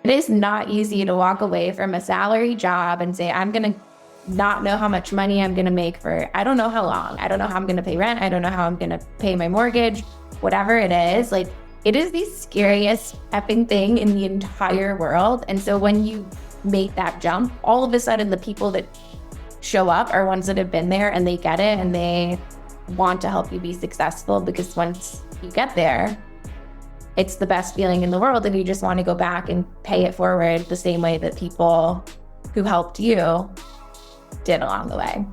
It is not easy to walk away from a salary job and say, I'm going to not know how much money I'm going to make for, I don't know how long. I don't know how I'm going to pay rent. I don't know how I'm going to pay my mortgage, whatever it is. Like, it is the scariest effing thing in the entire world. And so when you make that jump, all of a sudden the people that show up are ones that have been there and they get it and they want to help you be successful, because once you get there, it's the best feeling in the world, and you just want to go back and pay it forward the same way that people who helped you did along the way.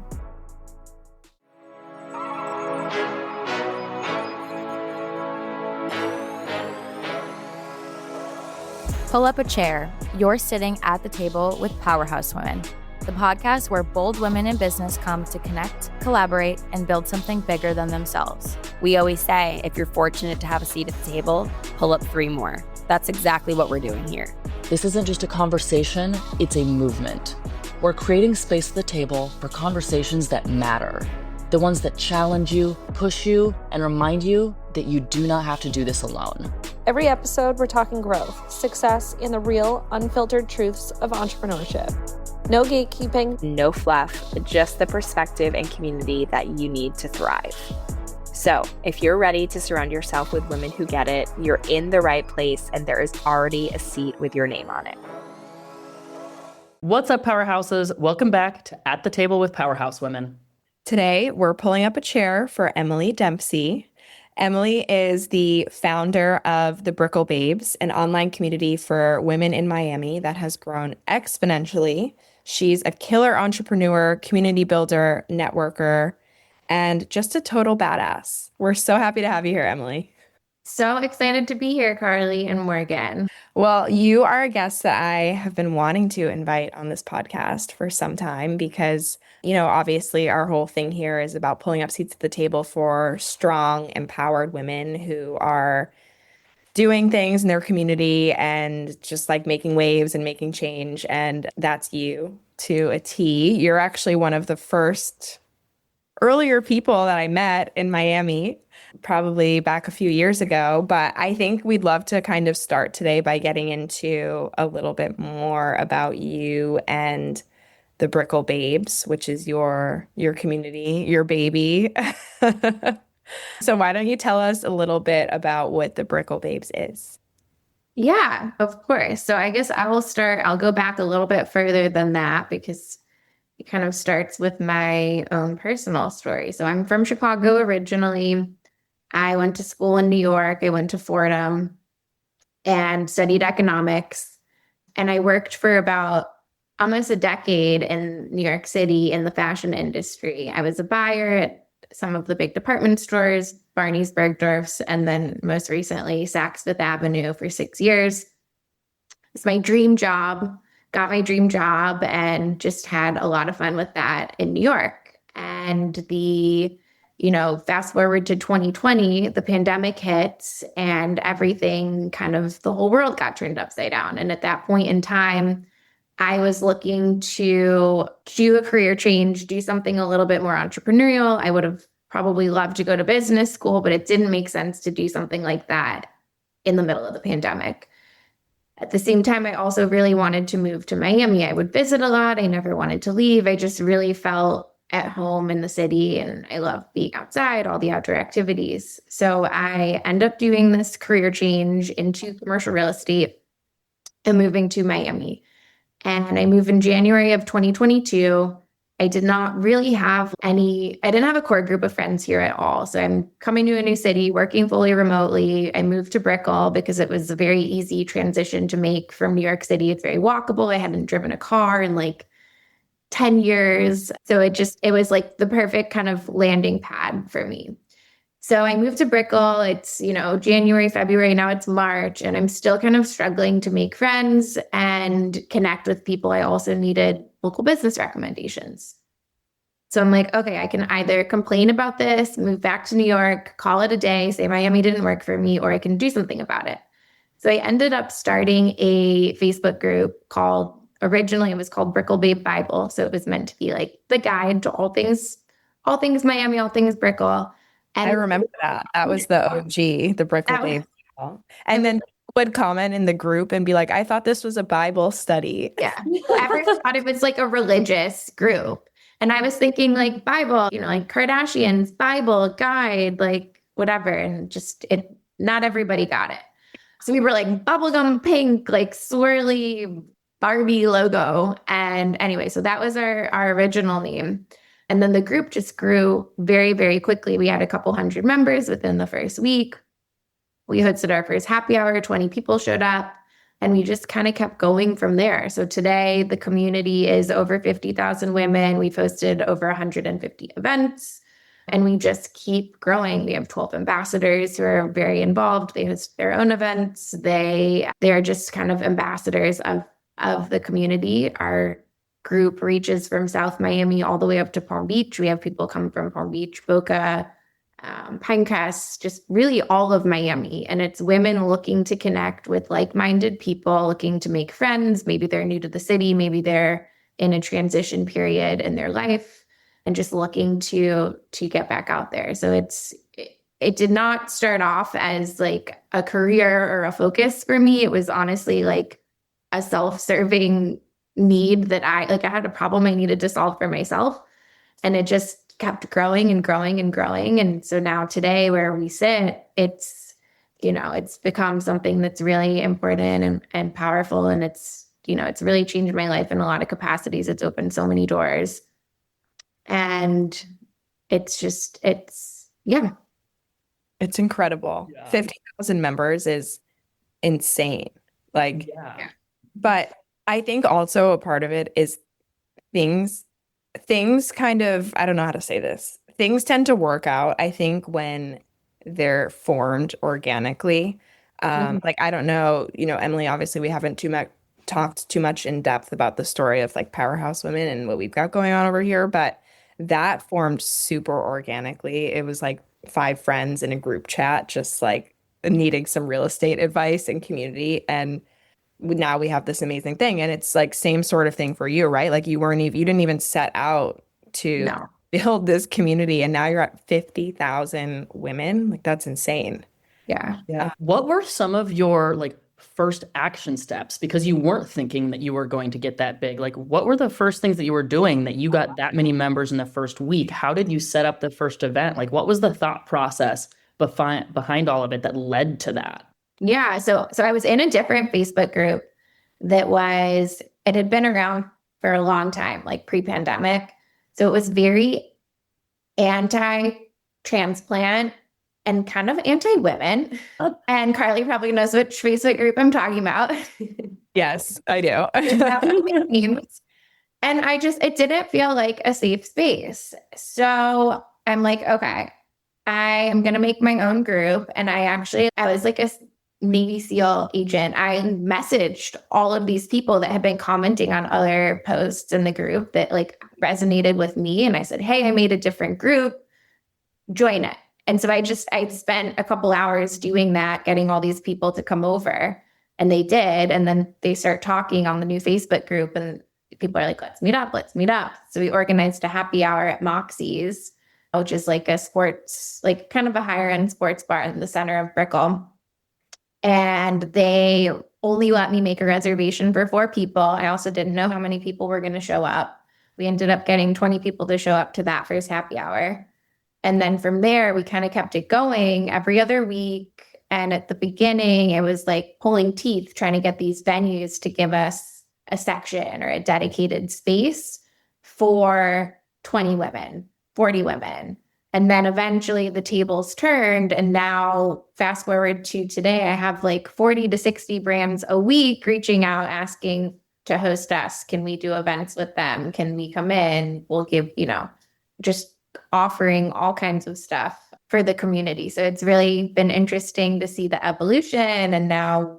Pull up a chair. You're sitting at the table with Powerhouse Women, the podcast where bold women in business come to connect, collaborate, and build something bigger than themselves. We always say, if you're fortunate to have a seat at the table, pull up 3 more. That's exactly what we're doing here. This isn't just a conversation, it's a movement. We're creating space at the table for conversations that matter. The ones that challenge you, push you, and remind you that you do not have to do this alone. Every episode, we're talking growth, success, and the real, unfiltered truths of entrepreneurship. No gatekeeping, no fluff, just the perspective and community that you need to thrive. So if you're ready to surround yourself with women who get it, you're in the right place, and there is already a seat with your name on it. What's up, Powerhouses? Welcome back to At the Table with Powerhouse Women. Today, we're pulling up a chair for Emily Dempsey. Emily is the founder of the Brickell Babes, an online community for women in Miami that has grown exponentially. She's a killer entrepreneur, community builder, networker, and just a total badass. We're so happy to have you here, Emily. So excited to be here, Carly and Morgan. Well, you are a guest that I have been wanting to invite on this podcast for some time because, obviously our whole thing here is about pulling up seats at the table for strong, empowered women who are doing things in their community and just like making waves and making change. And that's you to a T. You're actually one of the first earlier people that I met in Miami, probably back a few years ago. But I think we'd love to kind of start today by getting into a little bit more about you and the Brickell Babes, which is your community, your baby. So why don't you tell us a little bit about what the Brickell Babes is? Yeah, of course. So I guess I'll go back a little bit further than that because it kind of starts with my own personal story. So I'm from Chicago originally. I went to school in New York. I went to Fordham and studied economics. And I worked for about almost a decade in New York City in the fashion industry. I was a buyer at some of the big department stores, Barney's, Bergdorf's, and then most recently Saks Fifth Avenue for 6 years. It's my dream job. Got my dream job and just had a lot of fun with that in New York. And fast forward to 2020, the pandemic hits and everything the whole world got turned upside down. And at that point in time, I was looking to do a career change, do something a little bit more entrepreneurial. I would have probably loved to go to business school, but it didn't make sense to do something like that in the middle of the pandemic. At the same time, I also really wanted to move to Miami. I would visit a lot. I never wanted to leave. I just really felt at home in the city, and I love being outside, all the outdoor activities. So I end up doing this career change into commercial real estate and moving to Miami. And I moved in January of 2022. I didn't have a core group of friends here at all. So I'm coming to a new city, working fully remotely. I moved to Brickell because it was a very easy transition to make from New York City. It's very walkable. I hadn't driven a car in like 10 years. So it was like the perfect kind of landing pad for me. So I moved to Brickell. It's, January, February, now it's March, and I'm still kind of struggling to make friends and connect with people. I also needed local business recommendations. So I'm like, okay, I can either complain about this, move back to New York, call it a day, say Miami didn't work for me, or I can do something about it. So I ended up starting a Facebook group originally it was called Brickell Babe Bible. So it was meant to be like the guide to all things Miami, all things Brickell. And I remember that. That was the OG, the Brickell Babes. And then would comment in the group and be like, I thought this was a Bible study. Yeah. Everyone thought it was like a religious group. And I was thinking like Bible, like Kardashians, Bible, guide, like whatever. And just not everybody got it. So we were like bubblegum pink, like swirly Barbie logo. And anyway, so that was our original name. And then the group just grew very, very quickly. We had a couple hundred members within the first week. We hosted our first happy hour, 20 people showed up, and we just kind of kept going from there. So today the community is over 50,000 women. We've hosted over 150 events, and we just keep growing. We have 12 ambassadors who are very involved. They host their own events. They are just kind of ambassadors of the community. Our group reaches from South Miami all the way up to Palm Beach. We have people come from Palm Beach, Boca, Pinecrest, just really all of Miami. And it's women looking to connect with like-minded people, looking to make friends. Maybe they're new to the city. Maybe they're in a transition period in their life and just looking to get back out there. So it did not start off as like a career or a focus for me. It was honestly like a self-serving need that I had a problem I needed to solve for myself. And it just kept growing and growing and growing. And so now today where we sit, it's become something that's really important and powerful. And it's really changed my life in a lot of capacities. It's opened so many doors. And it's incredible. Yeah. 50,000 members is insane. Like, Yeah. but I think also a part of it is things kind of, I don't know how to say this. Things tend to work out, I think, when they're formed organically. Like, I don't know, Emily, obviously we haven't talked too much in depth about the story of like Powerhouse Women and what we've got going on over here, but that formed super organically. It was like 5 friends in a group chat, just like needing some real estate advice and community. And now we have this amazing thing. And it's like same sort of thing for you, right? Like you didn't even set out to build this community, and now you're at 50,000 women. Like that's insane. Yeah. What were some of your like first action steps? Because you weren't thinking that you were going to get that big. Like what were the first things that you were doing that you got that many members in the first week? How did you set up the first event? Like what was the thought process behind all of it that led to that? Yeah. So I was in a different Facebook group it had been around for a long time, like pre-pandemic. So it was very anti-transplant and kind of anti-women. And Carly probably knows which Facebook group I'm talking about. Yes, I do. And it didn't feel like a safe space. So I'm like, okay, I am going to make my own group. And I was like a Navy SEAL agent. I messaged all of these people that had been commenting on other posts in the group that like resonated with me. And I said, hey, I made a different group, join it. And so I spent a couple hours doing that, getting all these people to come over, and they did. And then they start talking on the new Facebook group and people are like, let's meet up. So we organized a happy hour at Moxie's, which is like a sports, like kind of a higher end sports bar in the center of Brickell. And they only let me make a reservation for 4 people. I also didn't know how many people were going to show up. We ended up getting 20 people to show up to that first happy hour. And then from there, we kind of kept it going every other week. And at the beginning, it was like pulling teeth, trying to get these venues to give us a section or a dedicated space for 20 women, 40 women. And then eventually the tables turned. And now fast forward to today, I have like 40 to 60 brands a week reaching out, asking to host us. Can we do events with them? Can we come in? We'll give, just offering all kinds of stuff for the community. So it's really been interesting to see the evolution. And now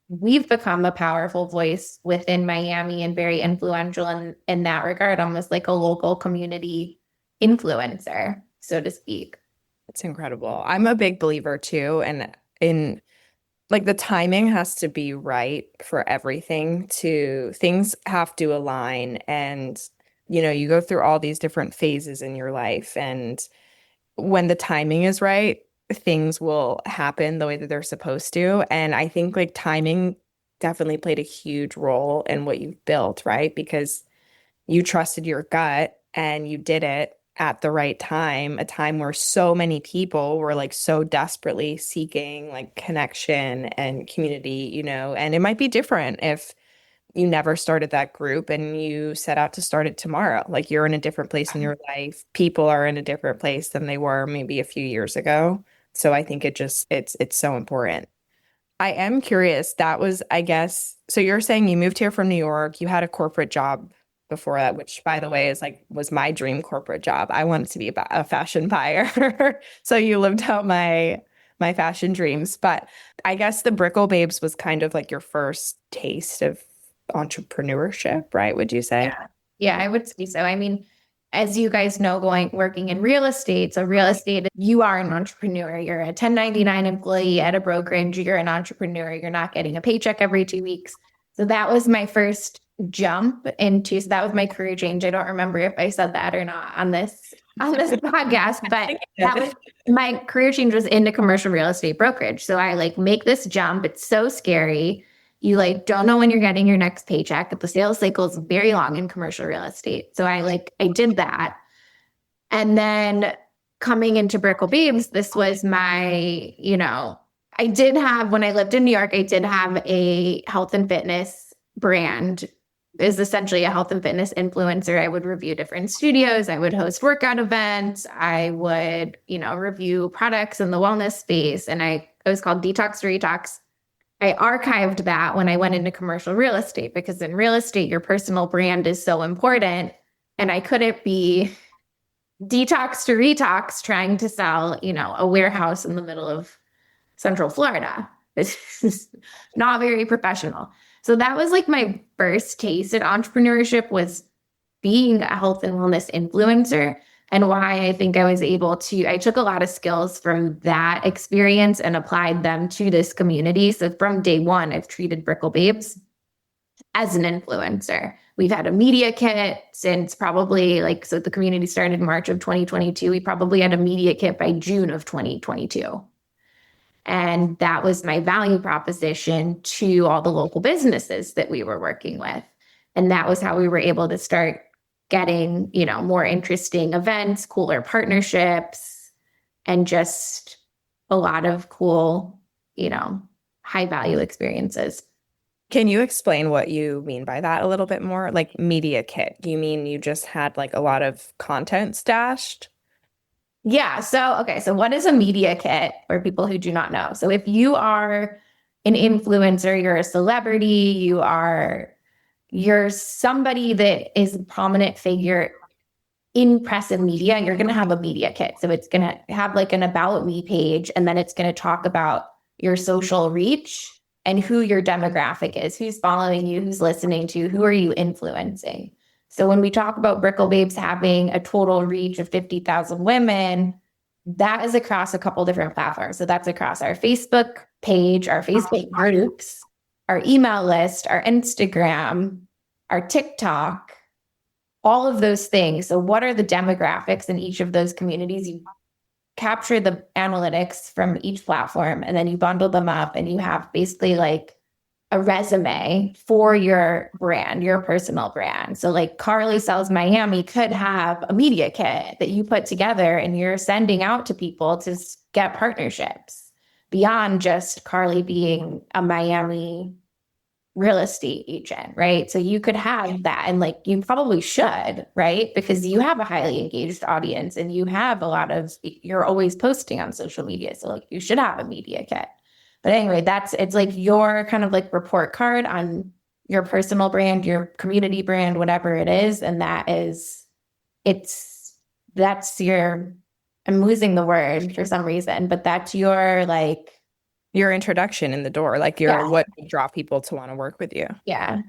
we've become a powerful voice within Miami and very influential in that regard, almost like a local community influencer, so to speak. It's incredible. I'm a big believer too. And in like the timing has to be right for everything. Things have to align. And, you go through all these different phases in your life. And when the timing is right, things will happen the way that they're supposed to. And I think like timing definitely played a huge role in what you've built, right? Because you trusted your gut and you did it at the right time, a time where so many people were like so desperately seeking like connection and community, and it might be different if you never started that group and you set out to start it tomorrow. Like you're in a different place in your life. People are in a different place than they were maybe a few years ago. So I think it's so important. I am curious. That was, I guess, so you're saying you moved here from New York, you had a corporate job before that, which by the way was my dream corporate job. I wanted to be a fashion buyer. So you lived out my fashion dreams. But I guess the Brickell Babes was kind of like your first taste of entrepreneurship, right? Would you say? Yeah, I would say so. I mean, as you guys know, working in real estate. So real estate, you are an entrepreneur. You're a 1099 employee at a brokerage. You're an entrepreneur. You're not getting a paycheck every 2 weeks. So that was my first jump into, so that was my career change. I don't remember if I said that or not on this podcast, but that was my career change was into commercial real estate brokerage. So I like make this jump. It's so scary. You like don't know when you're getting your next paycheck, but the sales cycle is very long in commercial real estate. So I did that. And then coming into Brickell Babes, this was my, I did have, when I lived in New York, I did have a health and fitness brand. Is essentially a health and fitness influencer. I would review different studios. I would host workout events. I would, review products in the wellness space. And it was called Detox to Retox. I archived that when I went into commercial real estate, because in real estate, your personal brand is so important. And I couldn't be Detox to Retox trying to sell, a warehouse in the middle of Central Florida. It's not very professional. So that was like my first taste at entrepreneurship, was being a health and wellness influencer, and why I think I was able to, I took a lot of skills from that experience and applied them to this community. So from day one, I've treated Brickell Babes as an influencer. We've had a media kit since probably so the community started in March of 2022. We probably had a media kit by June of 2022. And that was my value proposition to all the local businesses that we were working with. And that was how we were able to start getting, more interesting events, cooler partnerships, and just a lot of cool, high value experiences. Can you explain what you mean by that a little bit more? Like media kit, do you mean you just had like a lot of content stashed? Yeah. So what is a media kit for people who do not know? So if you are an influencer, you're a celebrity, you're somebody that is a prominent figure in press and media, you're going to have a media kit. So it's going to have like an about me page, and then it's going to talk about your social reach and who your demographic is, who's following you, who's listening to you, who are you influencing. So when we talk about Brickell Babes having a total reach of 50,000 women, that is across a couple different platforms. So that's across our Facebook page, our Facebook groups, our email list, our Instagram, our TikTok, all of those things. So what are the demographics in each of those communities? You capture the analytics from each platform, and then you bundle them up, and you have basically like a resume for your brand, your personal brand. So like Carly Sells Miami could have a media kit that you put together and you're sending out to people to get partnerships beyond just Carly being a Miami real estate agent, right? So you could have that, and like you probably should, right? Because you have a highly engaged audience and you're always posting on social media. So like you should have a media kit. But anyway, it's like your kind of like report card on your personal brand, your community brand, whatever it is. And that's your, I'm losing the word for some reason, but that's your your introduction in the door, like what would draw people to want to work with you. Yeah.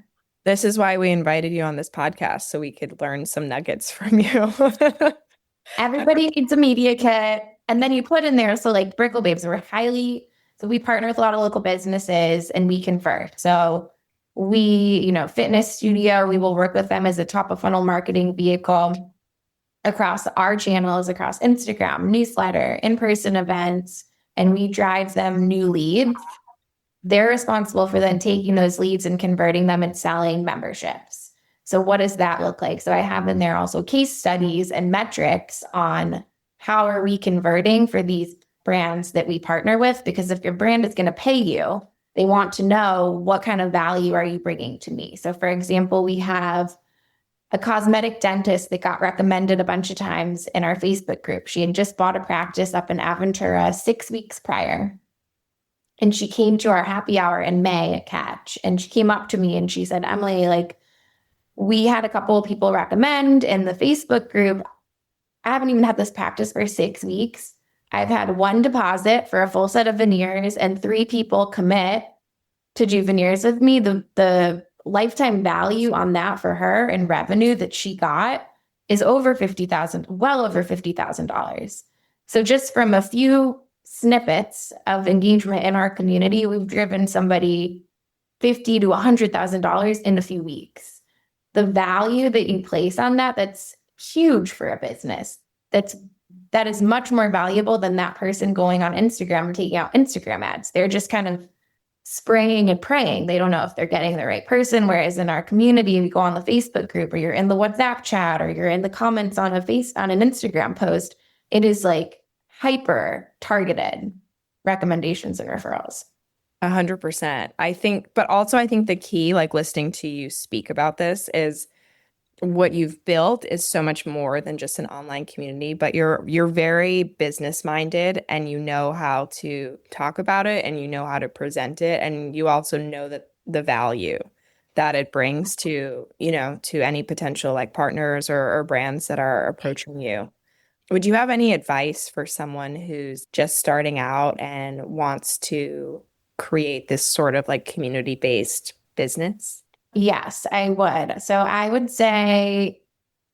This is why we invited you on this podcast, so we could learn some nuggets from you. Everybody needs a media kit. And then you put in there, so like Brickell Babes, so we partner with a lot of local businesses and we convert. So we, fitness studio, we will work with them as a top of funnel marketing vehicle across our channels, across Instagram, newsletter, in-person events. and we drive them new leads, they're responsible for then taking those leads and converting them and selling memberships. So what does that look like? So I have in there also case studies and metrics on how are we converting for these brands that we partner with? Because if your brand is going to pay you, they want to know what kind of value are you bringing to me. So for example, we have a cosmetic dentist that got recommended a bunch of times in our Facebook group. She had just bought a practice up in Aventura 6 weeks prior. And she came to our happy hour in May at Catch. And she came up to me and she said, Emily, like, we had a couple of people recommend in the Facebook group. I haven't even had this practice for 6 weeks. I've had one deposit for a full set of veneers and 3 people commit to do veneers with me. The lifetime value on that for her and revenue that she got is over $50,000, well over $50,000. So just from a few snippets of engagement in our community, we've driven somebody $50,000 to $100,000 in a few weeks. The value that you place on that, that's huge for a business. That is much more valuable than that person going on Instagram and taking out Instagram ads. They're just kind of spraying and praying. They don't know if they're getting the right person. Whereas in our community, you go on the Facebook group or you're in the WhatsApp chat or you're in the comments on an Instagram post, it is like hyper targeted recommendations and referrals. 100%. I think the key, like listening to you speak about this, is what you've built is so much more than just an online community, but you're very business minded and you know how to talk about it and you know how to present it. And you also know that the value that it brings to, to any potential like partners or brands that are approaching you. Would you have any advice for someone who's just starting out and wants to create this sort of like community-based business? Yes, I would. So I would say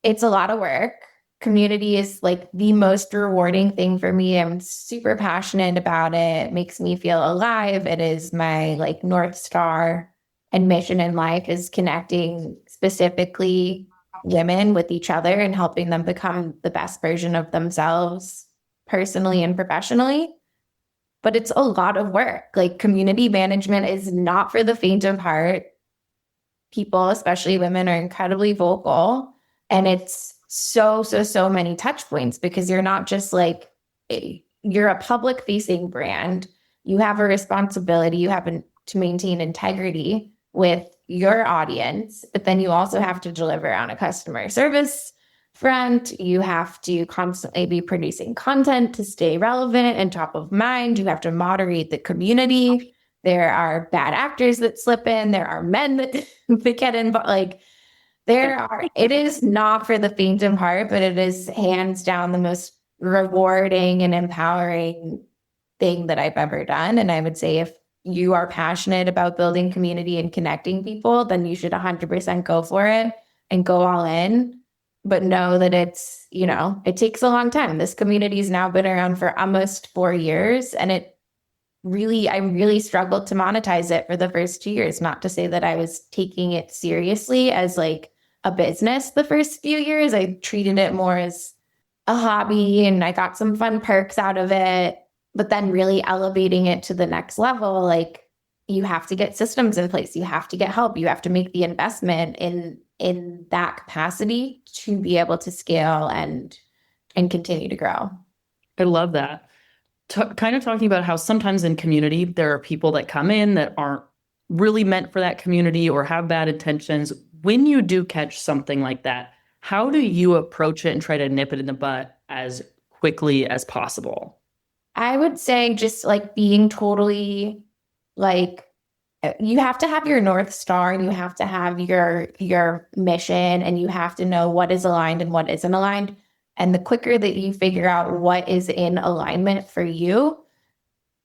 it's a lot of work. Community is like the most rewarding thing for me. I'm super passionate about it. It makes me feel alive. It is my like North Star and mission in life is connecting specifically women with each other and helping them become the best version of themselves personally and professionally. But it's a lot of work. Like community management is not for the faint of heart. People, especially women, are incredibly vocal. And it's so many touch points because you're not just like, you're a public facing brand. You have a responsibility. You have to maintain integrity with your audience, but then you also have to deliver on a customer service front. You have to constantly be producing content to stay relevant and top of mind. You have to moderate the community. There are bad actors that slip in. There are men that get in, but like it is not for the faint of heart, but it is hands down the most rewarding and empowering thing that I've ever done. And I would say if you are passionate about building community and connecting people, then you should 100% go for it and go all in. But know that it's, it takes a long time. This community has now been around for almost 4 years. And I really struggled to monetize it for the first 2 years. Not to say that I was taking it seriously as like a business the first few years. I treated it more as a hobby and I got some fun perks out of it. But then really elevating it to the next level, like you have to get systems in place. You have to get help. You have to make the investment in that capacity to be able to scale and continue to grow. I love that. Kind of talking about how sometimes in community, there are people that come in that aren't really meant for that community or have bad intentions. When you do catch something like that, how do you approach it and try to nip it in the butt as quickly as possible? I would say just like being totally like, you have to have your North Star and you have to have your mission and you have to know what is aligned and what isn't aligned. And the quicker that you figure out what is in alignment for you,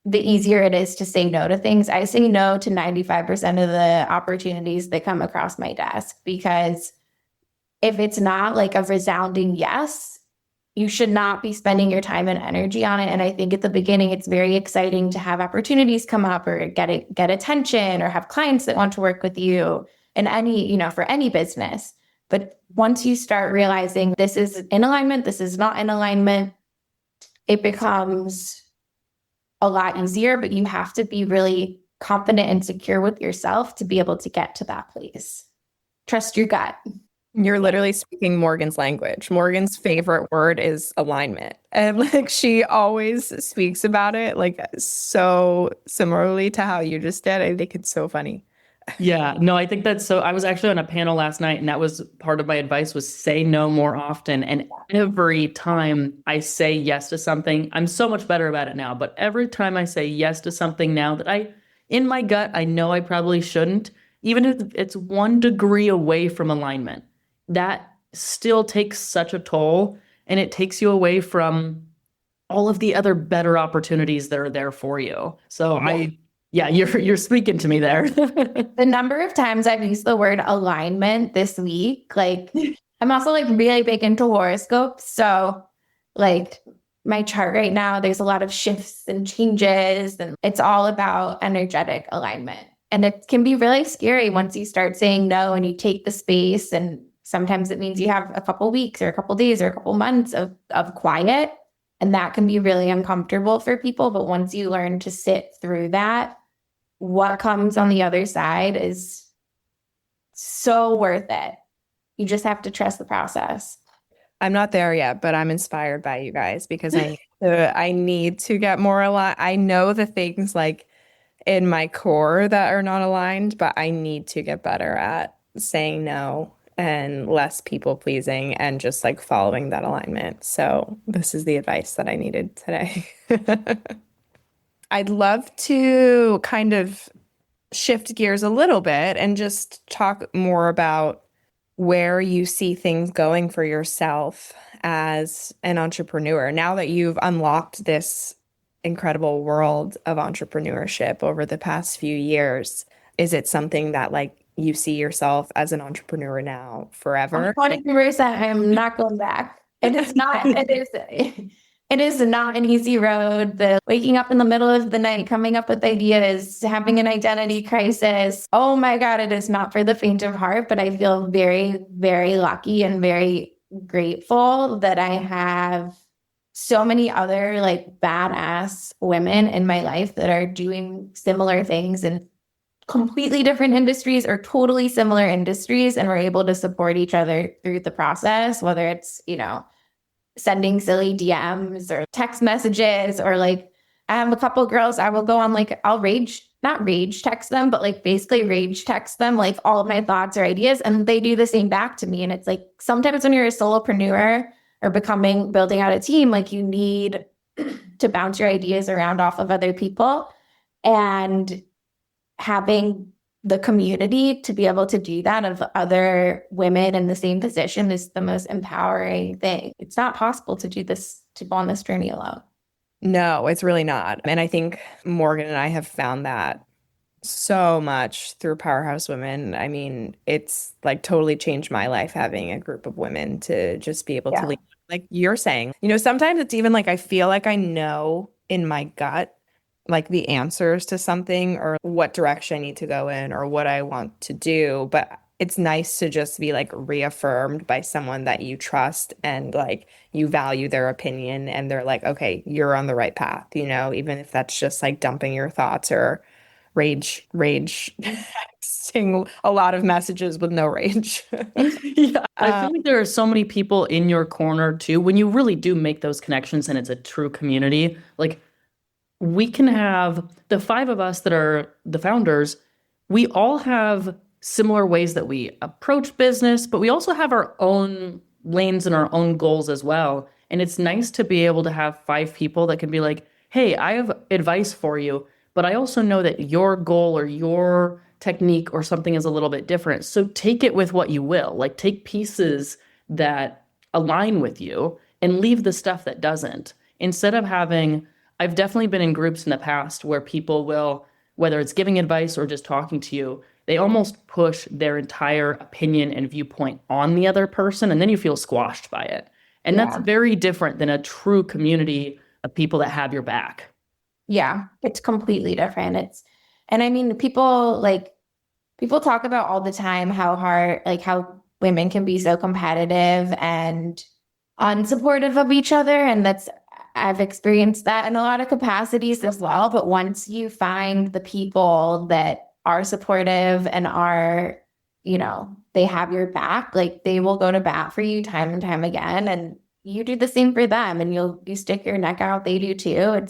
the easier it is to say no to things. I say no to 95% of the opportunities that come across my desk because if it's not like a resounding yes, you should not be spending your time and energy on it. And I think at the beginning, it's very exciting to have opportunities come up or get attention or have clients that want to work with you in any, for any business. But once you start realizing this is in alignment, this is not in alignment, it becomes a lot easier, but you have to be really confident and secure with yourself to be able to get to that place. Trust your gut. You're literally speaking Morgan's language. Morgan's favorite word is alignment. And like she always speaks about it like so similarly to how you just did. I think it's so funny. Yeah, no, I think that's so. I was actually on a panel last night, and that was part of my advice was say no more often. And every time I say yes to something, I'm so much better about it now. But every time I say yes to something now that in my gut, I know I probably shouldn't, even if it's 1 degree away from alignment, that still takes such a toll, and it takes you away from all of the other better opportunities that are there for you. So yeah, you're speaking to me there. The number of times I've used the word alignment this week, like I'm also like really big into horoscopes. So like my chart right now, there's a lot of shifts and changes, and it's all about energetic alignment. And it can be really scary once you start saying no and you take the space. And sometimes it means you have a couple weeks or a couple days or a couple months of quiet. And that can be really uncomfortable for people. But once you learn to sit through that, what comes on the other side is so worth it. You just have to trust the process. I'm not there yet, but I'm inspired by you guys because I need to get more aligned. I know the things like in my core that are not aligned, but I need to get better at saying no and less people pleasing and just like following that alignment. So this is the advice that I needed today. I'd love to kind of shift gears a little bit and just talk more about where you see things going for yourself as an entrepreneur. Now that you've unlocked this incredible world of entrepreneurship over the past few years, is it something that like you see yourself as an entrepreneur now forever? 100%. I'm not going back. It is not. It is not an easy road. The waking up in the middle of the night, coming up with ideas, having an identity crisis. Oh my God, it is not for the faint of heart, but I feel very, very lucky and very grateful that I have so many other like badass women in my life that are doing similar things in completely different industries or totally similar industries. And we're able to support each other through the process, whether it's, sending silly DMs or text messages, or like I have a couple girls, I will go on like, I'll not rage text them, but like basically rage text them like all of my thoughts or ideas, and they do the same back to me. And it's like sometimes when you're a solopreneur or building out a team, like you need to bounce your ideas around off of other people, and having the community to be able to do that of other women in the same position is the most empowering thing. It's not possible to do this, to go on this journey alone. No, it's really not. And I think Morgan and I have found that so much through Powerhouse Women. I mean, it's like totally changed my life having a group of women to just be able to lead. Like you're saying, sometimes it's even like I feel like I know in my gut like the answers to something or what direction I need to go in or what I want to do. But it's nice to just be like reaffirmed by someone that you trust and like you value their opinion and they're like, okay, you're on the right path, even if that's just like dumping your thoughts or rage texting a lot of messages with no rage. Yeah, I feel like there are so many people in your corner too. When you really do make those connections and it's a true community, like we can have the 5 of us that are the founders, we all have similar ways that we approach business, but we also have our own lanes and our own goals as well. And it's nice to be able to have 5 people that can be like, hey, I have advice for you, but I also know that your goal or your technique or something is a little bit different. So take it with what you will. Like take pieces that align with you and leave the stuff that doesn't. Instead of I've definitely been in groups in the past where people will, whether it's giving advice or just talking to you, they almost push their entire opinion and viewpoint on the other person, and then you feel squashed by it. And that's very different than a true community of people that have your back. Yeah, it's completely different. And I mean, people talk about all the time how women can be so competitive and unsupportive of each other. And that's I've experienced that in a lot of capacities as well. But once you find the people that are supportive and are, they have your back, like they will go to bat for you time and time again. And you do the same for them, and you stick your neck out. They do too.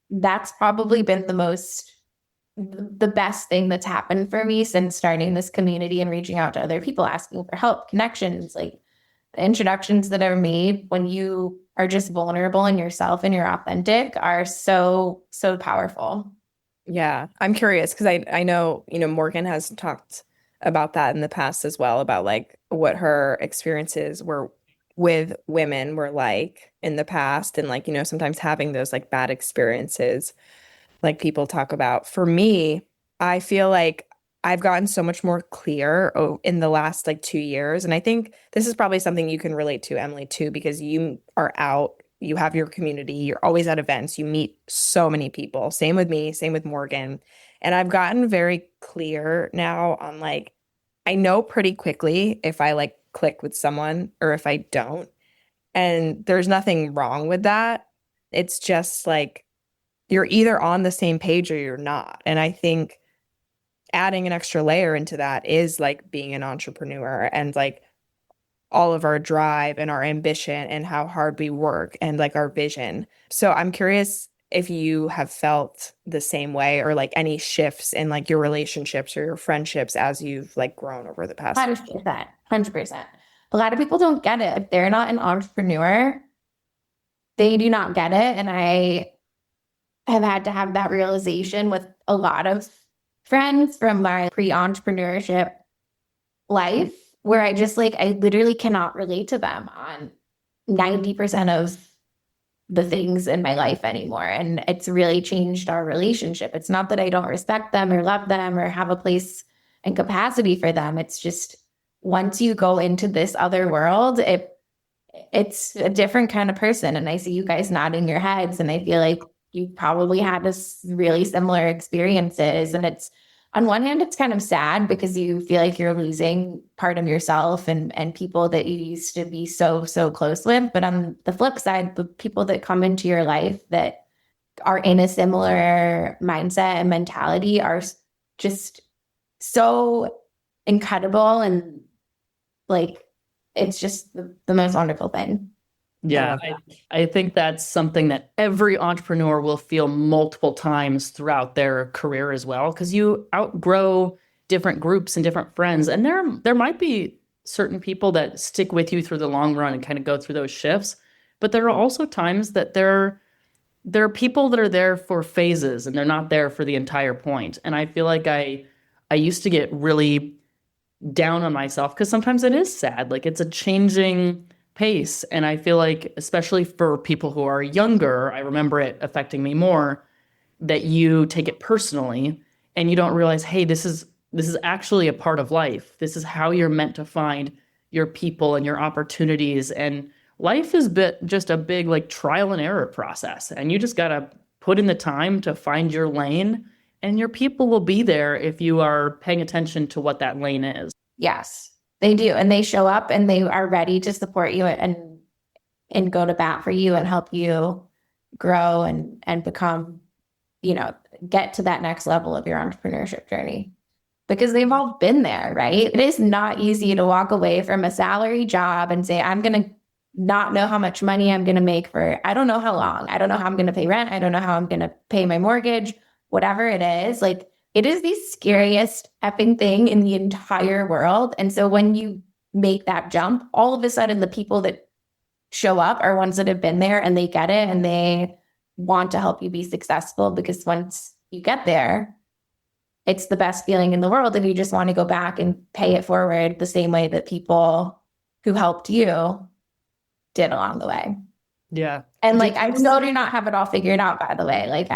That's probably been the best thing that's happened for me since starting this community and reaching out to other people, asking for help, connections, like the introductions that are made when you are just vulnerable in yourself and you're authentic are so, so powerful. Yeah, I'm curious because I know, Morgan has talked about that in the past as well, about like what her experiences were with women were like in the past, and like, sometimes having those like bad experiences like people talk about. For me, I feel like I've gotten so much more clear in the last like 2 years. And I think this is probably something you can relate to, Emily, too, because you are out, you have your community, you're always at events, you meet so many people. Same with me, same with Morgan. And I've gotten very clear now on like, I know pretty quickly if I like click with someone or if I don't. And there's nothing wrong with that. It's just like you're either on the same page or you're not. And I think adding an extra layer into that is like being an entrepreneur and like all of our drive and our ambition and how hard we work and like our vision. So I'm curious if you have felt the same way or like any shifts in like your relationships or your friendships as you've like grown over the past. 100%. 100%. A lot of people don't get it. If they're not an entrepreneur, they do not get it. And I have had to have that realization with a lot of friends from my pre-entrepreneurship life, where I literally cannot relate to them on 90% of the things in my life anymore. And it's really changed our relationship. It's not that I don't respect them or love them or have a place and capacity for them. It's just once you go into this other world, it's a different kind of person. And I see you guys nodding your heads, and I feel like you probably had this really similar experiences. And it's, on one hand, it's kind of sad because you feel like you're losing part of yourself and people that you used to be so, so close with. But on the flip side, the people that come into your life that are in a similar mindset and mentality are just so incredible. And like, it's just the most wonderful thing. Yeah, I think that's something that every entrepreneur will feel multiple times throughout their career as well, because you outgrow different groups and different friends. And there might be certain people that stick with you through the long run and kind of go through those shifts. But there are also times that there are people that are there for phases and they're not there for the entire point. And I feel like I used to get really down on myself because sometimes it is sad. Like it's a changing pace. And I feel like, especially for people who are younger, I remember it affecting me more, that you take it personally and you don't realize, hey, this is actually a part of life. This is how you're meant to find your people and your opportunities. And life is just a big like trial and error process. And you just got to put in the time to find your lane, and your people will be there if you are paying attention to what that lane is. Yes. They do. And they show up and they are ready to support you and go to bat for you and help you grow and become, get to that next level of your entrepreneurship journey, because they've all been there, right? It is not easy to walk away from a salary job and say, I'm going to not know how much money I'm going to make for, I don't know how long. I don't know how I'm going to pay rent. I don't know how I'm going to pay my mortgage, whatever it is. Like, it is the scariest effing thing in the entire world. And so when you make that jump, all of a sudden the people that show up are ones that have been there and they get it and they want to help you be successful, because once you get there, it's the best feeling in the world. And you just want to go back and pay it forward the same way that people who helped you did along the way. Yeah. And like, I still do not have it all figured out, by the way. Like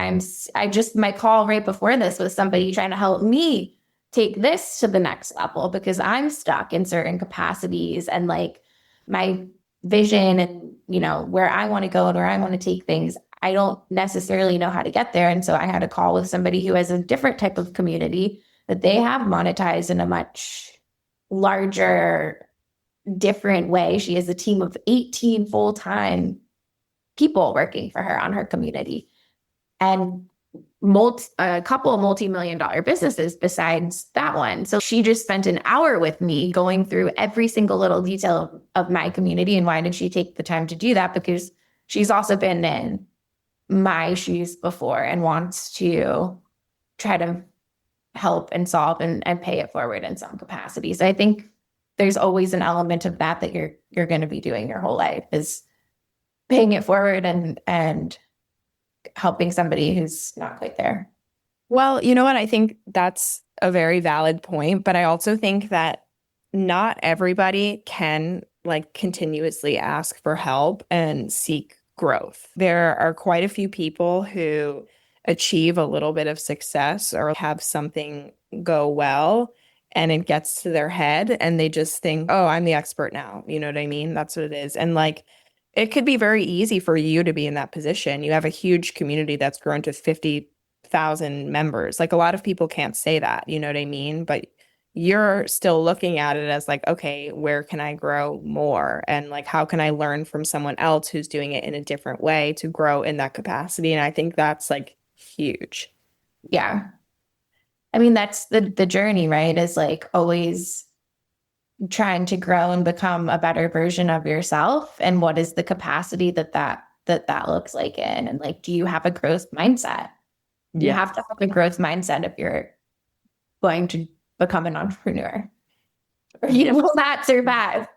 my call right before this was somebody trying to help me take this to the next level, because I'm stuck in certain capacities and like my vision and, where I want to go and where I want to take things. I don't necessarily know how to get there. And so I had a call with somebody who has a different type of community that they have monetized in a much larger, different way. She has a team of 18 full-time people working for her on her community, and a couple of multi-million-dollar businesses besides that one. So she just spent an hour with me going through every single little detail of my community. And why did she take the time to do that? Because she's also been in my shoes before and wants to try to help and solve and pay it forward in some capacity. So I think there's always an element of that you're going to be doing your whole life, is paying it forward and helping somebody who's not quite there. Well, you know what? I think that's a very valid point, but I also think that not everybody can like continuously ask for help and seek growth. There are quite a few people who achieve a little bit of success or have something go well and it gets to their head and they just think, oh, I'm the expert now. You know what I mean? That's what it is. And like, it could be very easy for you to be in that position. You have a huge community that's grown to 50,000 members. Like a lot of people can't say that, you know what I mean? But you're still looking at it as like, okay, where can I grow more? And like, how can I learn from someone else who's doing it in a different way to grow in that capacity? And I think that's like huge. Yeah. I mean, that's the journey, right? Is like always trying to grow and become a better version of yourself. And what is the capacity that looks like in? And like, do you have a growth mindset? You have to have a growth mindset if you're going to become an entrepreneur, or you will not survive.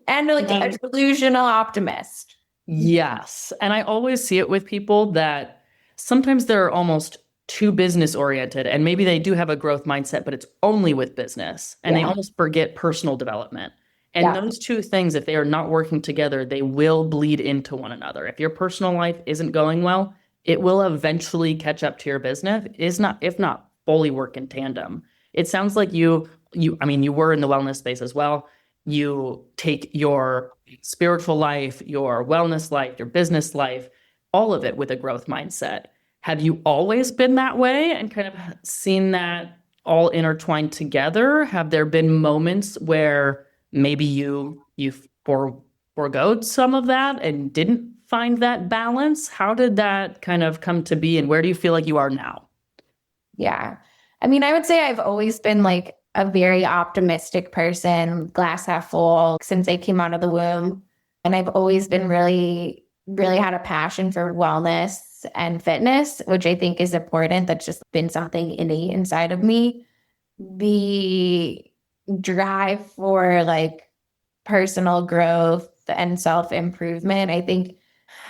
And like a delusional optimist. Yes. And I always see it with people that sometimes they're almost too business oriented, and maybe they do have a growth mindset, but it's only with business, and they almost forget personal development. And those two things, if they are not working together, they will bleed into one another. If your personal life isn't going well, it will eventually catch up to your business. If not fully work in tandem. It sounds like you were in the wellness space as well. You take your spiritual life, your wellness life, your business life, all of it with a growth mindset. Have you always been that way and kind of seen that all intertwined together? Have there been moments where maybe you forgoed some of that and didn't find that balance? How did that kind of come to be, and where do you feel like you are now? Yeah. I mean, I would say I've always been like a very optimistic person, glass half full, since I came out of the womb. And I've always been really, really had a passion for wellness and fitness, which I think is important. That's just been something innate inside of me. The drive for like personal growth and self-improvement, I think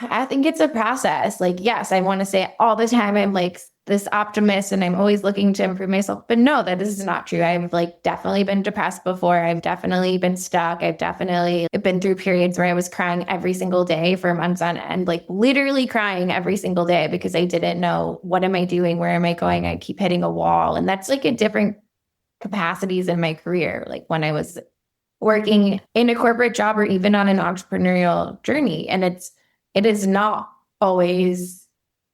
it's a process. Like, yes, I want to say all the time I'm like this optimist and I'm always looking to improve myself. But no, that is not true. I've like definitely been depressed before. I've definitely been stuck. I've definitely been through periods where I was crying every single day for months on end, like literally crying every single day because I didn't know, what am I doing? Where am I going? I keep hitting a wall. And that's like at different capacities in my career. Like when I was working in a corporate job or even on an entrepreneurial journey. And it is not always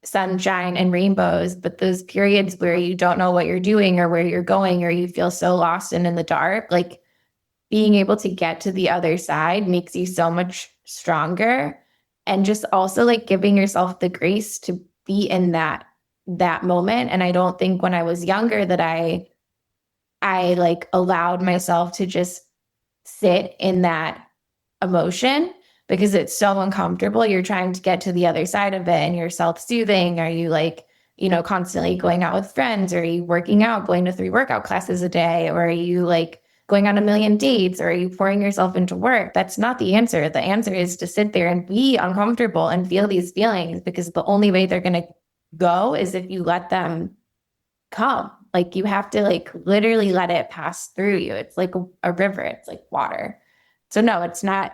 sunshine and rainbows, but those periods where you don't know what you're doing or where you're going, or you feel so lost and in the dark, like being able to get to the other side makes you so much stronger. And just also like giving yourself the grace to be in that moment. And I don't think when I was younger that I like allowed myself to just sit in that emotion, because it's so uncomfortable. You're trying to get to the other side of it and you're self-soothing. Are you like, constantly going out with friends? Are you working out, going to 3 workout classes a day? Or are you like going on a million dates? Or are you pouring yourself into work? That's not the answer. The answer is to sit there and be uncomfortable and feel these feelings, because the only way they're going to go is if you let them come. Like you have to like literally let it pass through you. It's like a river. It's like water. So no, it's not,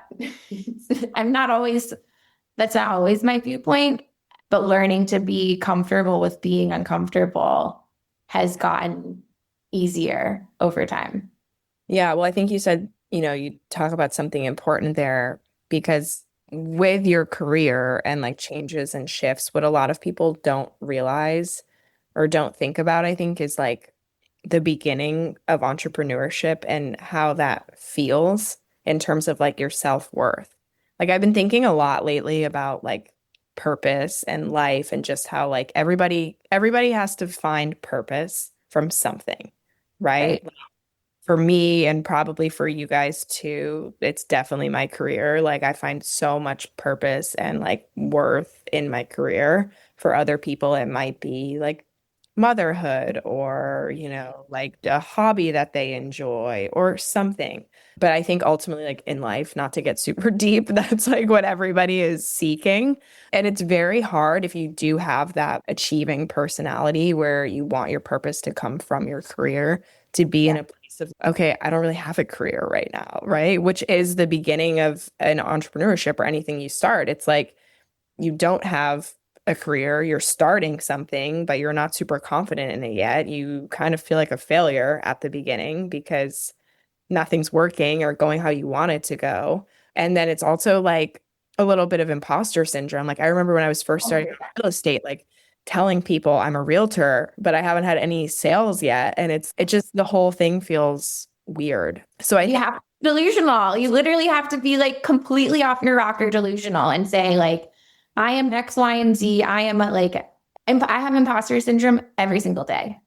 that's not always my viewpoint, but learning to be comfortable with being uncomfortable has gotten easier over time. Yeah, well, I think you said, you talk about something important there, because with your career and like changes and shifts, what a lot of people don't realize or don't think about, I think, is like the beginning of entrepreneurship and how that feels in terms of like your self-worth. Like I've been thinking a lot lately about like purpose and life and just how like everybody has to find purpose from something, right? Right. For me and probably for you guys too, it's definitely my career. Like I find so much purpose and like worth in my career. For other people, it might be like motherhood or, like a hobby that they enjoy or something. But I think ultimately, like in life, not to get super deep, that's like what everybody is seeking. And it's very hard if you do have that achieving personality where you want your purpose to come from your career to be in a place of, okay, I don't really have a career right now, right? Which is the beginning of an entrepreneurship or anything you start. It's like you don't have a career, you're starting something, but you're not super confident in it yet. You kind of feel like a failure at the beginning because nothing's working or going how you want it to go. And then it's also like a little bit of imposter syndrome. Like I remember when I was first starting in real estate, like telling people I'm a realtor, but I haven't had any sales yet. And it just the whole thing feels weird. So I think Yeah, delusional. You literally have to be like completely off your rocker delusional and say like, I am X, Y, and Z. I am I have imposter syndrome every single day.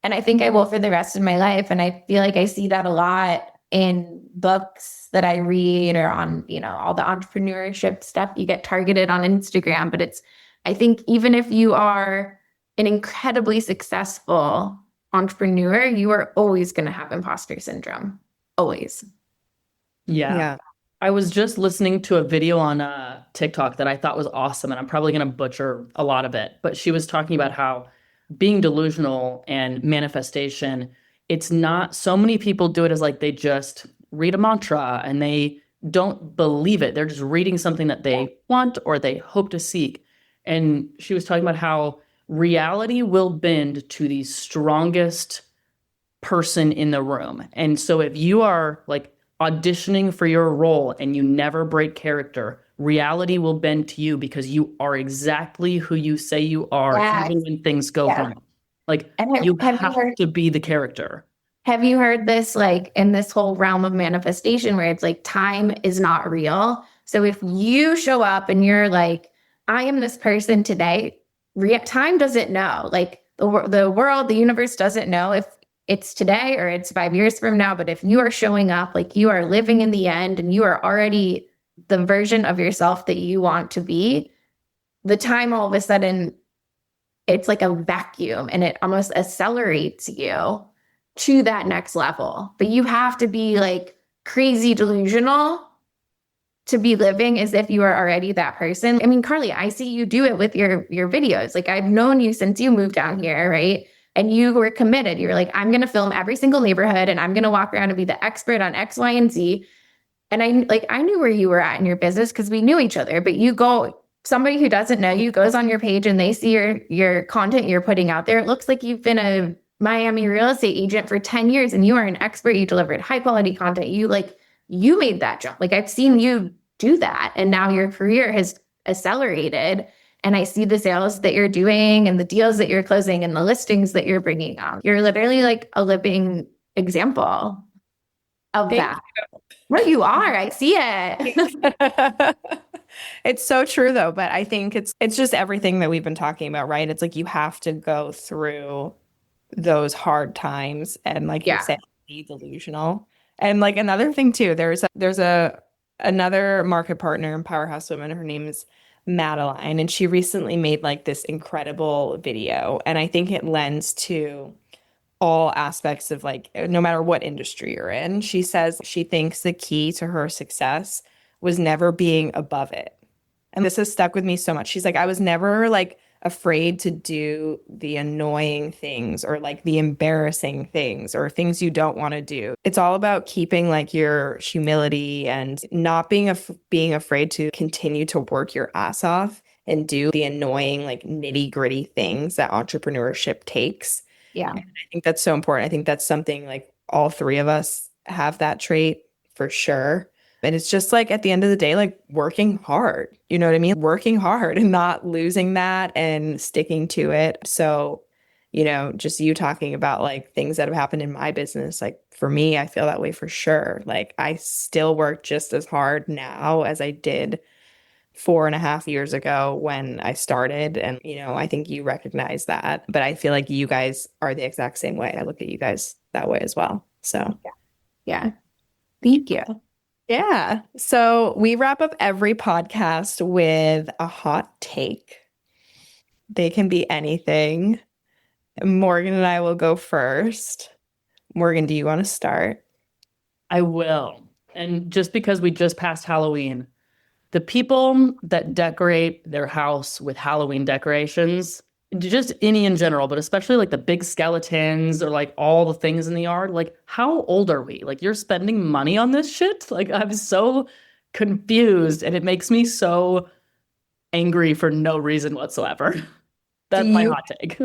And I think I will for the rest of my life. And I feel like I see that a lot in books that I read or on, all the entrepreneurship stuff you get targeted on Instagram. But I think even if you are an incredibly successful entrepreneur, you are always going to have imposter syndrome. Always. Yeah. I was just listening to a video on TikTok that I thought was awesome, and I'm probably going to butcher a lot of it, but she was talking about how being delusional and manifestation, it's not, so many people do it as like they just read a mantra and they don't believe it. They're just reading something that they want or they hope to seek. And she was talking about how reality will bend to the strongest person in the room. And so if you are like auditioning for your role and you never break character, reality will bend to you because you are exactly who you say you are, Yes. even when things go Yeah. wrong. Like And you have to be the character. have you heard this like in this whole realm of manifestation where it's like time is not real? So if you show up and you're like, I am this person today, time doesn't know. Like the world, the universe doesn't know if it's today or it's 5 years from now. But if you are showing up like you are living in the end and you are already the version of yourself that you want to be, the time all of a sudden it's like a vacuum and it almost accelerates you to that next level. But you have to be like crazy delusional to be living as if you are already that person. I mean, Carly, I see you do it with your videos. Like I've known you since you moved down here, right? And you were committed. You're like, I'm going to film every single neighborhood and I'm going to walk around and be the expert on X, Y, and Z. And I knew where you were at in your business because we knew each other. But somebody who doesn't know you goes on your page and they see your content you're putting out there. It looks like you've been a Miami real estate agent for 10 years and you are an expert. You delivered high quality content. You made that jump. Like I've seen you do that. And now your career has accelerated. And I see the sales that you're doing and the deals that you're closing and the listings that you're bringing on. You're literally like a living example of that. Well, you are. I see it. It's so true though, but I think it's just everything that we've been talking about, right? It's like you have to go through those hard times and like you said, be delusional. And like another thing too, there's another market partner in Powerhouse Women. Her name is Madeline, and she recently made like this incredible video. And I think it lends to all aspects of like, no matter what industry you're in. She says she thinks the key to her success was never being above it. And this has stuck with me so much. She's like, I was never like afraid to do the annoying things or like the embarrassing things or things you don't want to do. It's all about keeping like your humility and not being afraid to continue to work your ass off and do the annoying like nitty-gritty things that entrepreneurship takes. Yeah. And I think that's so important. I think that's something like all three of us have that trait for sure. And it's just like at the end of the day, like working hard, you know what I mean? Working hard and not losing that and sticking to it. So just you talking about like things that have happened in my business. Like for me, I feel that way for sure. Like I still work just as hard now as I did 4.5 years ago when I started. And, I think you recognize that. But I feel like you guys are the exact same way. I look at you guys that way as well. So, Yeah. Thank you. yeah. So we wrap up every podcast with a hot take. They can be anything. Morgan and I will go first. Morgan, do you want to start? I will. And just because we just passed Halloween, the people that decorate their house with Halloween decorations, just any in general, but especially like the big skeletons or like all the things in the yard, like how old are we? Like you're spending money on this shit? Like I'm so confused and it makes me so angry for no reason whatsoever. That's my hot take.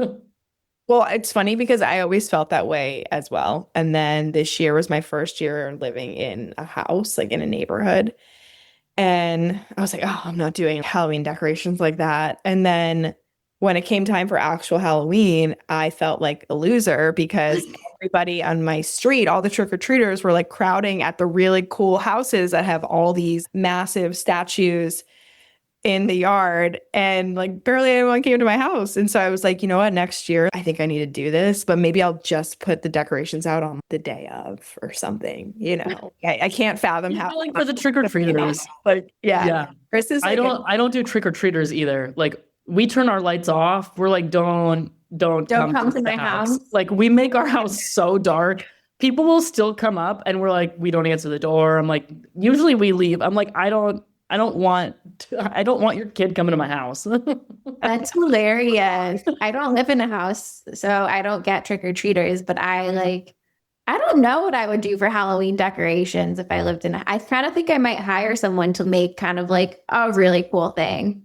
Well, it's funny because I always felt that way as well. And then this year was my first year living in a house, like in a neighborhood. And I was like, oh, I'm not doing Halloween decorations like that. And then when it came time for actual Halloween, I felt like a loser because everybody on my street, all the trick-or-treaters were like crowding at the really cool houses that have all these massive statues in the yard, and like barely anyone came to my house. And so I was like, you know what, next year I think I need to do this, but maybe I'll just put the decorations out on the day of or something. I can't fathom how like for the trick-or-treaters. Like yeah. Chris is I don't do trick-or-treaters either. Like we turn our lights off. We're like, don't come to my house. Like we make our house so dark. People will still come up and we're like, we don't answer the door. I'm like, usually we leave. I'm like, I don't want your kid coming to my house. That's hilarious. I don't live in a house, so I don't get trick-or-treaters, but I don't know what I would do for Halloween decorations if I lived in I kind of think I might hire someone to make kind of like a really cool thing.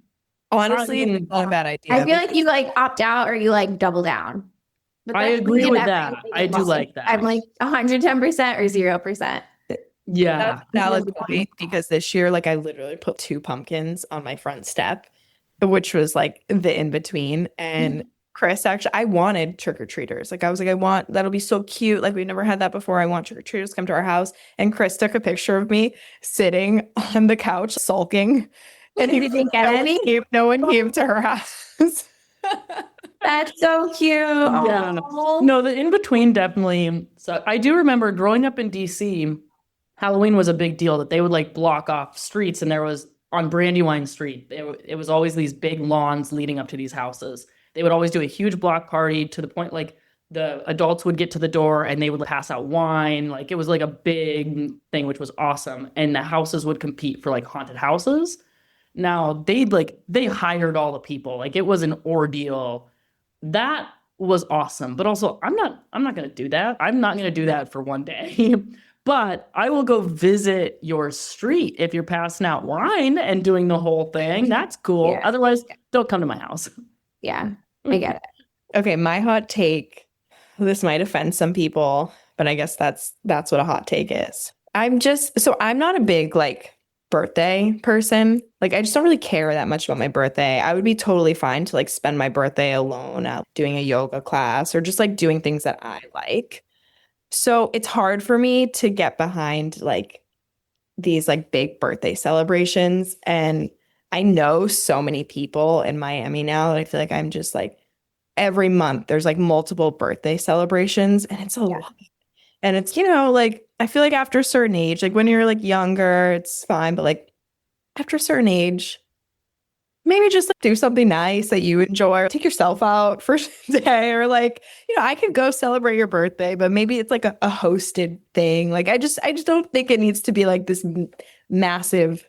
Honestly, it's not a bad idea. I feel like you like opt out or you like double down. But I agree with that. I do like that. I'm like 110% or 0%. Yeah. That's a valid point because this year, like I literally put 2 pumpkins on my front step, which was like the in-between. And Chris, actually, I wanted trick-or-treaters. Like I was like, that'll be so cute. Like we've never had that before. I want trick-or-treaters to come to our house. And Chris took a picture of me sitting on the couch sulking. And he didn't get any. No one came to her house. That's so cute. Yeah. No, the in-between definitely. So I do remember growing up in DC, Halloween was a big deal that they would like block off streets, and there was on Brandywine Street, it was always these big lawns leading up to these houses. They would always do a huge block party to the point like the adults would get to the door and they would pass out wine. Like it was like a big thing, which was awesome. And the houses would compete for like haunted houses. Now they hired all the people. Like it was an ordeal. That was awesome. But also I'm not going to do that. I'm not going to do that for one day. But I will go visit your street if you're passing out wine and doing the whole thing. That's cool. Yeah. Otherwise, don't come to my house. Yeah, I get it. Okay, my hot take. This might offend some people, but I guess that's what a hot take is. I'm not a big like birthday person. Like I just don't really care that much about my birthday. I would be totally fine to like spend my birthday alone out doing a yoga class or just like doing things that I like. So it's hard for me to get behind like these like big birthday celebrations. And I know so many people in Miami now that I feel like I'm just like every month there's like multiple birthday celebrations and it's a lot. And it's, like I feel like after a certain age, like when you're like younger, it's fine. But like after a certain age, maybe just like do something nice that you enjoy. Take yourself out for a day or like, I could go celebrate your birthday, but maybe it's like a hosted thing. Like I just don't think it needs to be like this massive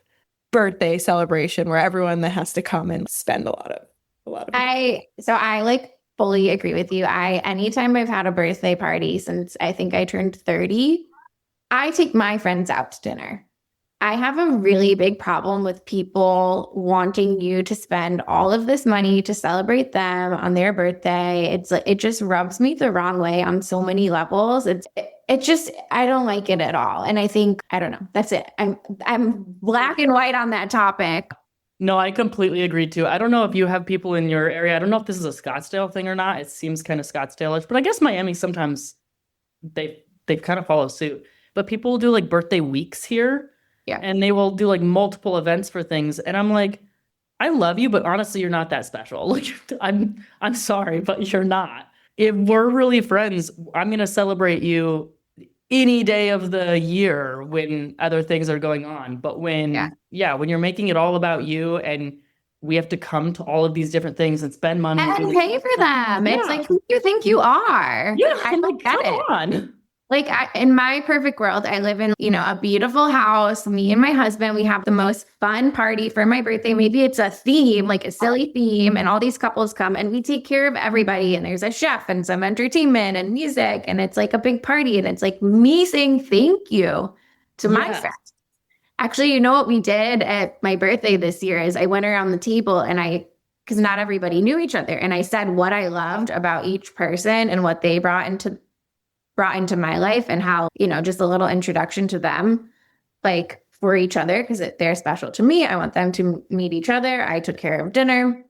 birthday celebration where everyone that has to come and spend a lot of. I like fully agree with you. Anytime I've had a birthday party since I think I turned 30, I take my friends out to dinner. I have a really big problem with people wanting you to spend all of this money to celebrate them on their birthday. It's like, it just rubs me the wrong way on so many levels. I don't like it at all. And I think, I don't know, that's it. I'm black and white on that topic. No, I completely agree too. I don't know if you have people in your area. I don't know if this is a Scottsdale thing or not. It seems kind of Scottsdale-ish, but I guess Miami sometimes they kind of follow suit. But people will do like birthday weeks here, Yeah. and they will do like multiple events for things. And I'm like, I love you, but honestly, you're not that special. Like, I'm sorry, but you're not. If we're really friends, I'm gonna celebrate you any day of the year when other things are going on. But when you're making it all about you and we have to come to all of these different things and spend money And pay for them. It's like, who do you think you are? Yeah, I I'm don't like, get come it. on. Like in my perfect world, I live in, a beautiful house. Me and my husband, we have the most fun party for my birthday. Maybe it's a theme, like a silly theme, and all these couples come and we take care of everybody. And there's a chef and some entertainment and music. And it's like a big party. And it's like me saying thank you to my friends. Actually, you know what we did at my birthday this year is I went around the table and because not everybody knew each other. And I said what I loved about each person and what they brought into my life and how, just a little introduction to them, like for each other, because they're special to me. I want them to meet each other. I took care of dinner.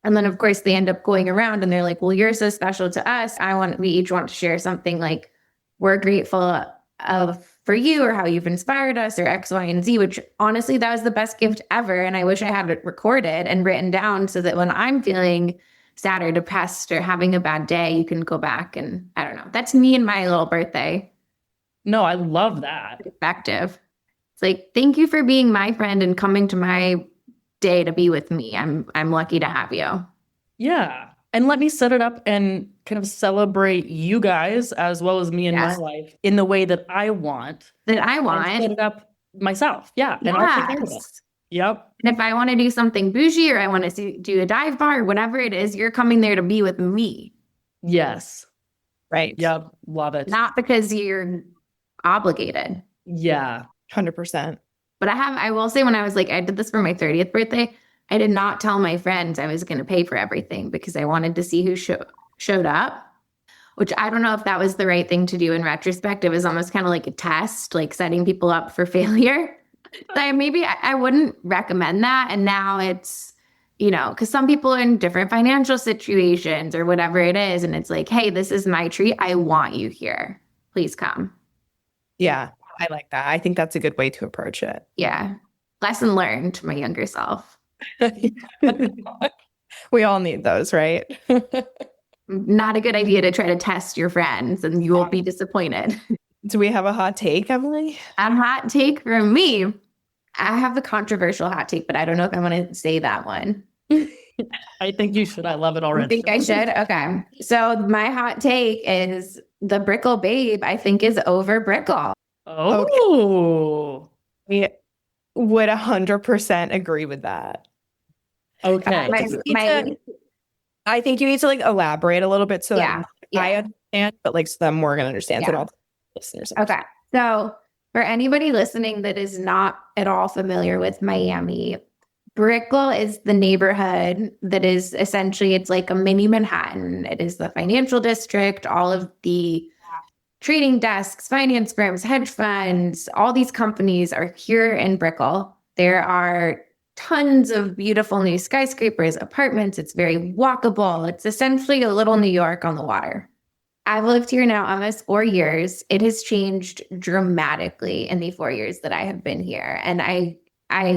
And then, of course, they end up going around and they're like, well, you're so special to us. We each want to share something like we're grateful for you or how you've inspired us or X, Y, and Z, which honestly, that was the best gift ever. And I wish I had it recorded and written down so that when I'm feeling sad or depressed or having a bad day, you can go back and I don't know. That's me and my little birthday. No, I love that. Perspective. It's like, thank you for being my friend and coming to my day to be with me. I'm lucky to have you. Yeah. And let me set it up and kind of celebrate you guys as well as me in my life in the way that I want. And set it up myself. Yeah. And I'll take care of it. Yep. And if I want to do something bougie or I want to do a dive bar or whatever it is, you're coming there to be with me. Yes. Right. Yep. Love it. Not because you're obligated. Yeah. 100%. But I will say when I did this for my 30th birthday, I did not tell my friends I was going to pay for everything because I wanted to see who showed up, which I don't know if that was the right thing to do in retrospect. It was almost kind of like a test, like setting people up for failure. Maybe I wouldn't recommend that. And now it's, because some people are in different financial situations or whatever it is. And it's like, hey, this is my treat. I want you here. Please come. Yeah, I like that. I think that's a good way to approach it. Yeah. Lesson learned to my younger self. We all need those, right? Not a good idea to try to test your friends and you will be disappointed. Do we have a hot take, Emily? A hot take from me. I have a controversial hot take, but I don't know if I want to say that one. I think you should. I love it already. You think I should? Okay. So my hot take is the Brickell Babe, I think, is over Brickell. Oh. We would 100% agree with that. Okay. I think you need to elaborate a little bit so that I understand, but so that Morgan understands it all. Listeners. Okay. So for anybody listening that is not at all familiar with Miami, Brickell is the neighborhood that is essentially, it's like a mini Manhattan. It is the financial district, all of the trading desks, finance firms, hedge funds, all these companies are here in Brickell. There are tons of beautiful new skyscrapers, apartments. It's very walkable. It's essentially a little New York on the water. I've lived here now almost 4 years. It has changed dramatically in the 4 years that I have been here. And I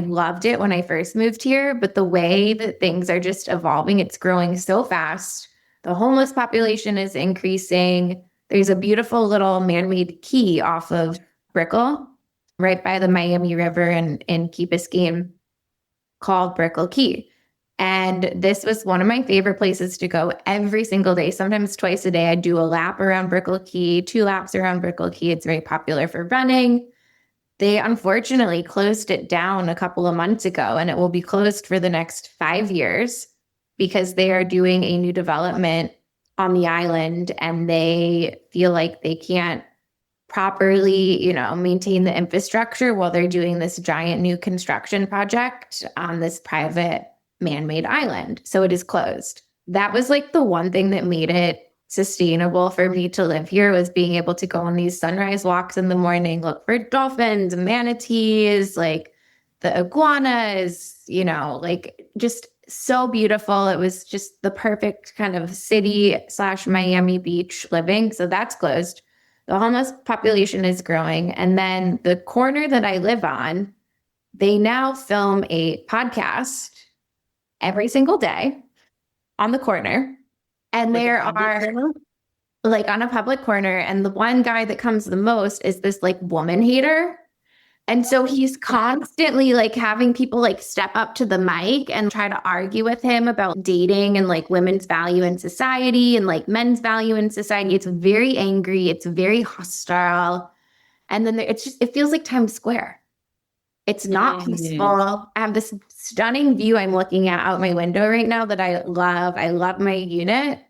loved it when I first moved here, but the way that things are just evolving, it's growing so fast. The homeless population is increasing. There's a beautiful little man-made key off of Brickell, right by the Miami River in Key Biscayne, called Brickell Key. And this was one of my favorite places to go every single day. Sometimes twice a day, I do a lap around Brickell Key, 2 laps around Brickell Key. It's very popular for running. They unfortunately closed it down a couple of months ago, and it will be closed for the next 5 years because they are doing a new development on the island, and they feel like they can't properly, maintain the infrastructure while they're doing this giant new construction project on this private man-made island. So it is closed. That was the one thing that made it sustainable for me to live here, was being able to go on these sunrise walks in the morning, look for dolphins and manatees. the iguanas, you know, like just so beautiful. It was just the perfect kind of city / Miami Beach living. So that's closed. The homeless population is growing. And then the corner that I live on, they now film a podcast every single day on the corner. And Like a there public are corner? like on a public corner. And the one guy that comes the most is this like woman hater. And so he's constantly like having people like step up to the mic and try to argue with him about dating and like women's value in society and like men's value in society. It's very angry. It's very hostile. And then it's just, it feels like Times Square. It's not peaceful. I have this stunning view I'm looking at out my window right now that I love. I love my unit.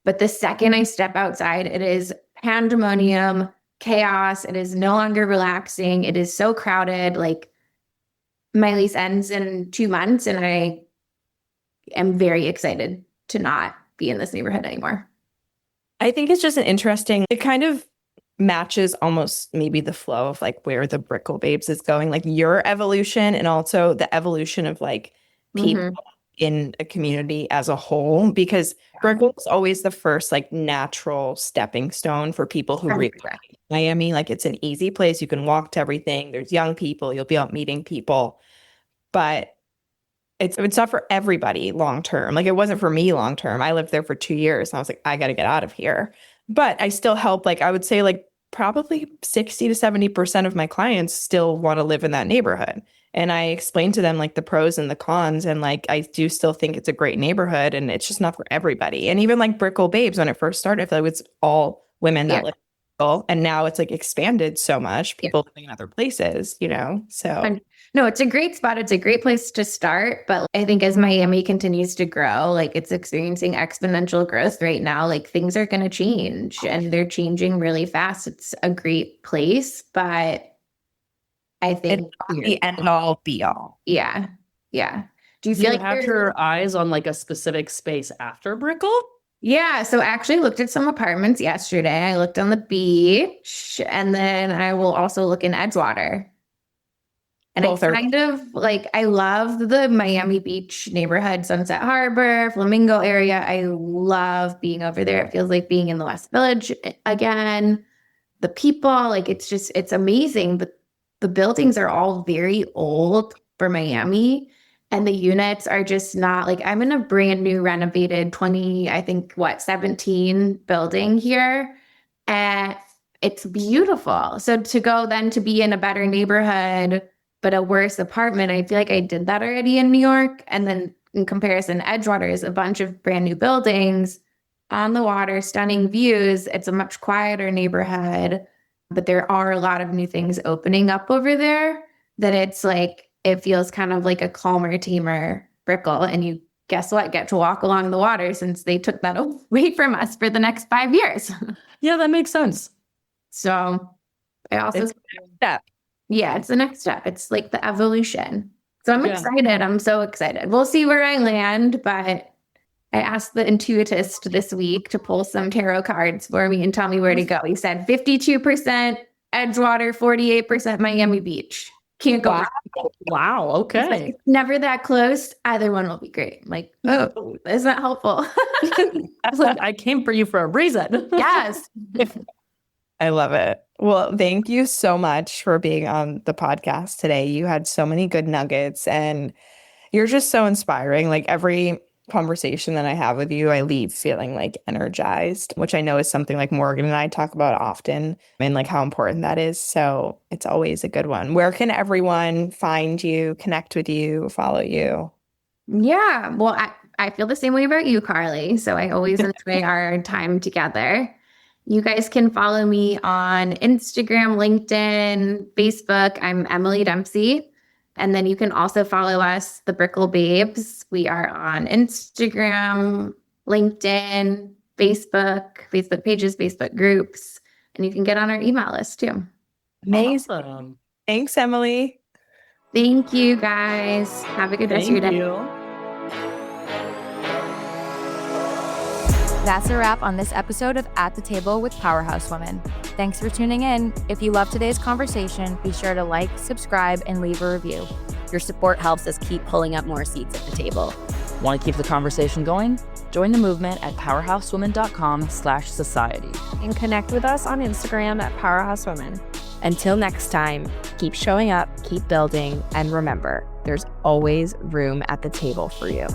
But the second I step outside, it is pandemonium, chaos. It is no longer relaxing. It is so crowded. Like my lease ends in 2 months, and I am very excited to not be in this neighborhood anymore. I think it's just an interesting, it kind of matches almost maybe the flow of like where the Brickell Babes is going, like your evolution and also the evolution of like people in a community as a whole, because Brickell is always the first like natural stepping stone for people who really like Miami. Like it's an easy place. You can walk to everything. There's young people. You'll be out meeting people. But it's not for everybody long term. Like it wasn't for me long term. I lived there for 2 years and I was like, I got to get out of here. But I still help, like I would say like probably 60 to 70% of my clients still want to live in that neighborhood. And I explain to them like the pros and the cons. And like I do still think it's a great neighborhood, and it's just not for everybody. And even like Brickell Babes, when it first started, I feel like it's all women that live in Brickell. And now it's like expanded so much, people living in other places, you know? So no, it's a great spot. It's a great place to start. But I think as Miami continues to grow, like it's experiencing exponential growth right now, like things are going to change, and they're changing really fast. It's a great place, but I think it's not the end all be all. Yeah. Yeah. Do you Do feel you like have your eyes on like a specific space after Brickell? Yeah, so I actually looked at some apartments yesterday. I looked on the beach, and then I will also look in Edgewater. And it's kind of like, I love the Miami Beach neighborhood, Sunset Harbor, Flamingo area. I love being over there. It feels like being in the West Village again. The people, like it's amazing. The buildings are all very old for Miami. And the units are just not like, I'm in a brand new renovated 17 building here. And it's beautiful. So to go then to be in a better neighborhood, but a worse apartment, I feel like I did that already in New York. And then in comparison, Edgewater is a bunch of brand new buildings on the water, stunning views. It's a much quieter neighborhood, but there are a lot of new things opening up over there that it's like, it feels kind of like a calmer, tamer Brickell. And you guess what? Get to walk along the water, since they took that away from us for the next 5 years. Yeah, that makes sense. So I also, It's the next step. Yeah, it's the next step. It's like the evolution. So I'm excited. I'm so excited. We'll see where I land, but I asked the intuitist this week to pull some tarot cards for me and tell me where to go. He said 52% Edgewater, 48% Miami Beach. Can't go wrong. Wow. Okay. Like, it's never that close. Either one will be great. I'm like, oh, isn't that helpful? I came for you for a reason. Yes. I love it. Well, thank you so much for being on the podcast today. You had so many good nuggets, and you're just so inspiring. Like every conversation that I have with you, I leave feeling like energized, which I know is something like Morgan and I talk about often, and like how important that is. So it's always a good one. Where can everyone find you, connect with you, follow you? Yeah. Well, I feel the same way about you, Carly. So I always enjoy our time together. You guys can follow me on Instagram, LinkedIn, Facebook. I'm Emily Dempsey. And then you can also follow us, the Brickell Babes. We are on Instagram, LinkedIn, Facebook pages, Facebook groups, and you can get on our email list too. Amazing. Awesome. Thanks, Emily. Thank you, guys. Have a good rest of your day. Thank you. That's a wrap on this episode of At the Table with Powerhouse Women. Thanks for tuning in. If you love today's conversation, be sure to like, subscribe, and leave a review. Your support helps us keep pulling up more seats at the table. Want to keep the conversation going? Join the movement at powerhousewomen.com/society. And connect with us on Instagram at Powerhouse Women. Until next time, keep showing up, keep building, and remember, there's always room at the table for you.